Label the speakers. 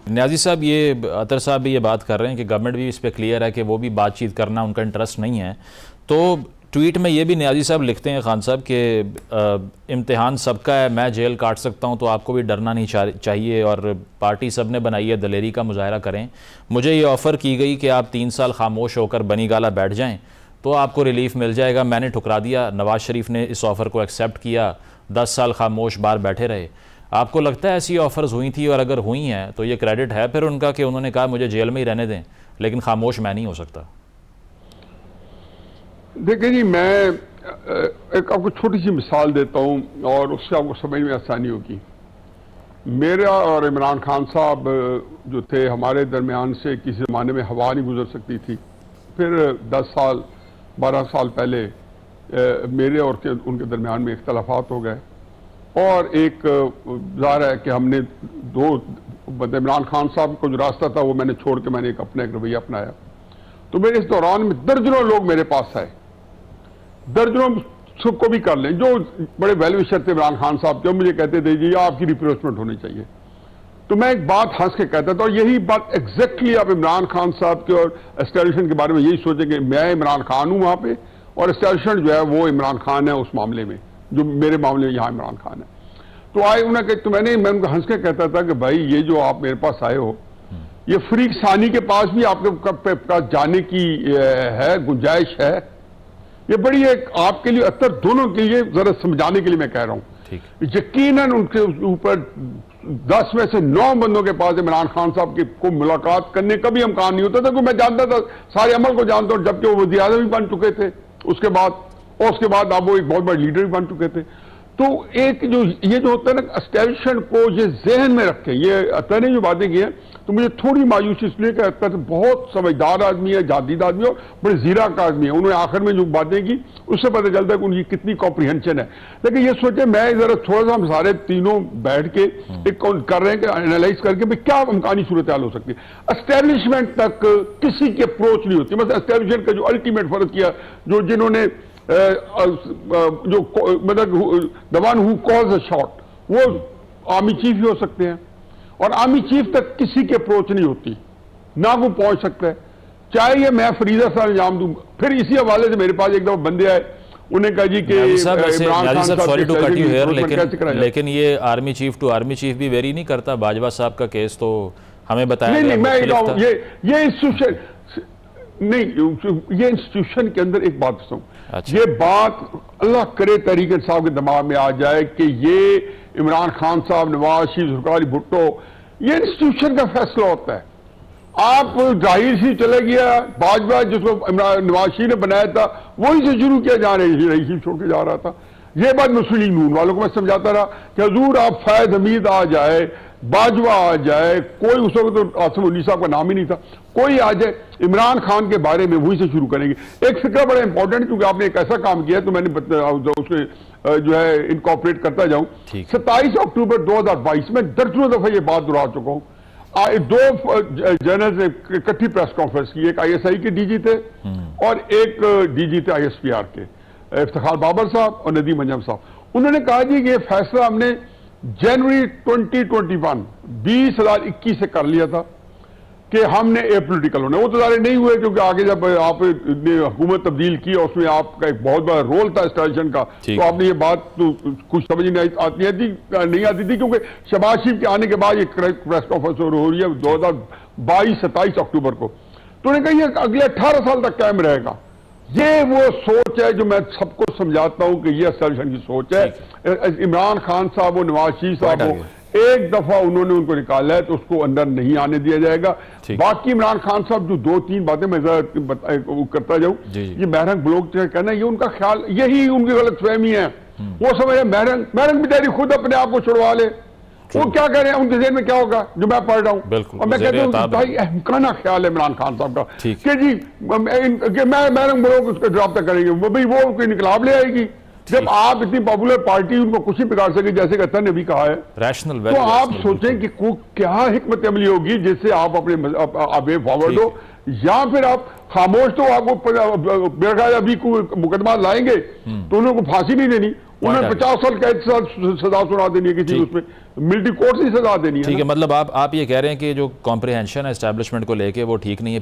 Speaker 1: न्याजी साहब, ये अतर साहब भी ये बात कर रहे हैं कि गवर्नमेंट भी इस पर क्लियर है कि वो भी बातचीत करना उनका इंटरेस्ट नहीं है। तो ट्वीट में ये भी न्याजी साहब लिखते हैं खान साहब कि इम्तिहान सबका है, मैं जेल काट सकता हूं तो आपको भी डरना नहीं चाहिए और पार्टी सब ने बनाई है, दलेरी का मुजाहरा करें। मुझे ये ऑफ़र की गई कि आप 3 साल खामोश होकर बनी गाला बैठ जाएं तो आपको रिलीफ मिल जाएगा। मैंने ठुकरा दिया। नवाज शरीफ ने इस ऑफ़र को एक्सेप्ट किया, 10 साल खामोश बाहर बैठे रहे। आपको लगता है ऐसी ऑफ़र्स हुई थी, और अगर हुई हैं तो ये क्रेडिट है फिर उनका कि उन्होंने कहा मुझे जेल में ही रहने दें, लेकिन खामोश मैं नहीं हो सकता?
Speaker 2: देखिए जी, मैं एक आपको छोटी सी मिसाल देता हूं और उससे आपको समझ में आसानी होगी। मेरा और इमरान खान साहब जो थे, हमारे दरमियान से किसी ज़माने में हवा नहीं गुजर सकती थी। फिर 10 साल 12 साल पहले मेरे और उनके दरमियान में इख्तलाफात हो गए और एक ज़ाहिर है कि हमने दो इमरान खान साहब को जो रास्ता था वो मैंने छोड़ के मैंने एक अपना एक रवैया अपनाया। तो मेरे इस दौरान में दर्जनों लोग मेरे पास आए, दर्जनों सबको भी कर लें जो बड़े वेल विशर थे इमरान खान साहब के, मुझे कहते थे जी आपकी रिप्लेसमेंट होनी चाहिए। तो मैं एक बात हंस के कहता था और यही बात एग्जैक्टली आप इमरान खान साहब के और एस्टैब्लिशमेंट के बारे में यही सोचेंगे। मैं इमरान खान हूं वहां पे और एस्टैब्लिशमेंट जो है वो इमरान खान है उस मामले में, जो मेरे मामले में यहाँ इमरान खान है। तो आए उन्हें, तो मैं उनको हंस के कहता था कि भाई ये जो आप मेरे पास आए हो, ये फरीक सानी के पास भी आपके पास जाने की है गुंजाइश है। ये बड़ी एक आपके लिए अतर दोनों के लिए जरा समझाने के लिए मैं कह रहा हूं। यकीनन उनके ऊपर 10 में से 9 बंदों के पास इमरान खान साहब को मुलाकात करने का भी इम्कान नहीं होता था, क्योंकि मैं जानता था, सारे अमल को जानता हूं, जबकि वो वज़ीर आज़म भी बन चुके थे उसके बाद अब वो एक बहुत बड़े लीडर भी बन चुके थे। तो एक जो ये जो होता है ना, एस्टैब्लिशमेंट को ये जहन में रखें, ये अतर ने जो बातें की हैं, तो मुझे थोड़ी मायूसी इसलिए कि अतर बहुत समझदार आदमी है, जादीद आदमी और बड़े जीरा का आदमी है। उन्होंने आखिर में जो बातें की उससे पता चलता है कि उनकी कितनी कॉम्प्रिहेंशन है। लेकिन ये सोचे, मैं जरा थोड़ा सा हम सारे तीनों बैठ के एक कर रहे हैं कि एनालाइज करके भाई क्या इम्कानी सूरत हाल हो सकती है। एस्टैब्लिशमेंट तक किसी की अप्रोच नहीं होती। मतलब एस्टैब्लिशमेंट का जो अल्टीमेट फर्क किया, जो जिन्होंने जो मतलब the one who calls a shot, वो आर्मी चीफ ही हो सकते हैं और आर्मी चीफ तक किसी की अप्रोच नहीं होती, ना वो पहुंच सकता है, चाहे ये मैं फरीदा सा अंजाम दूं। फिर इसी हवाले से मेरे पास एक दफा बंदे आए, उन्हें कहा जी कि
Speaker 1: लेकिन ये army chief to army chief भी वेरी नहीं करता। बाजवा साहब का केस तो हमें बताया
Speaker 2: नहीं, मैं ये इंस्टीट्यूशन नहीं, ये इंस्टीट्यूशन के अंदर एक बात सुन, ये बात अल्लाह करे तहरीक इंसाफ के दिमाग में आ जाए कि ये इमरान खान साहब, नवाज शरीफ, जुल्फिकार भुट्टो, ये इंस्टीट्यूशन का फैसला होता है। आप जाहिर सी चले गया बाजवा, जिसको नवाज शरीफ ने बनाया था, वही से शुरू किया जा रही छोड़ के जा रहा था। ये बात मुस्लिम नून वालों को मैं समझाता रहा कि हजूर आप फैज हमीद आ जाए, बाजवा आ जाए, कोई उस वक्त तो आसिम उन्नी साहब का नाम ही नहीं था, कोई आ जाए, इमरान खान के बारे में वहीं से शुरू करेंगे। एक फिक्र बड़ा इंपॉर्टेंट, क्योंकि आपने एक ऐसा काम किया है तो मैंने उसमें जो है इनकॉर्पोरेट करता जाऊं। 27 अक्टूबर 2022 में दर्जनों दफा ये बात दोहरा चुका हूं। 2 जर्नल्स ने इकट्ठी प्रेस कॉन्फ्रेंस की, एक ISI के DG थे और एक DG थे ISPR के, इफ्तिखार बाबर साहब और नदीम अंजम साहब। उन्होंने कहा जी कि ये फैसला हमने जनवरी 2021 2021 से कर लिया था कि हमने एपोलिटिकल होना। वो तो सारे नहीं हुए, क्योंकि आगे जब आपने हुकूमत तब्दील की और उसमें आपका एक बहुत बड़ा रोल था एस्टैब्लिशमेंट का, तो आपने ये बात तो कुछ समझ नहीं आती थी, क्योंकि शहबाज शरीफ के आने के बाद ये प्रेस कॉन्फ्रेंस हो रही है 2022 27 अक्टूबर को। तो उन्होंने कहा ये अगले 18 साल तक कायम रहेगा। ये वो सोच है जो मैं सबको समझाता हूं कि ये एस्टैब्लिशमेंट की सोच है। इमरान खान साहब और नवाज शरीफ साहब हो, एक दफा उन्होंने उनको निकाला है तो उसको अंदर नहीं आने दिया जाएगा। बाकी इमरान खान साहब जो 2-3 बातें मैं करता जाऊं, ये महरंग ब्लॉक कहना, ये उनका ख्याल, यही उनकी गलतफहमी है। वो समझ महरंग बेचारी खुद अपने आप को छुड़वा ले, वो क्या कह रहे हैं, उनके जेल में क्या होगा जो मैं पढ़ रहा हूं। और मैं कहता हूं भाई अहमकाना ख्याल है इमरान खान साहब का कि जी मैं महरंग ब्लॉक उसका ड्राफ्ट करेंगे, वो कोई इनकलाब ले आएगी। जब आप इतनी पॉपुलर पार्टी उनको कुछ ही बिगाड़ सके, जैसे अतर ने भी कहा है, रैशनल, तो आप सोचें कि क्या हिकमत अमली होगी जिससे आप अपने वे फॉरवर्ड हो, या फिर आप खामोश, तो आपको अभी कोई मुकदमा लाएंगे तो उन्होंने फांसी नहीं देनी, उन्हें 50 साल कैद सजा सुना देनी है किसी, उसमें मिलिट्री कोर्ट से सजा देनी है।
Speaker 1: ठीक है, मतलब आप ये कह रहे हैं कि जो कॉम्प्रिहेंशन है एस्टैब्लिशमेंट को लेके वो ठीक नहीं है।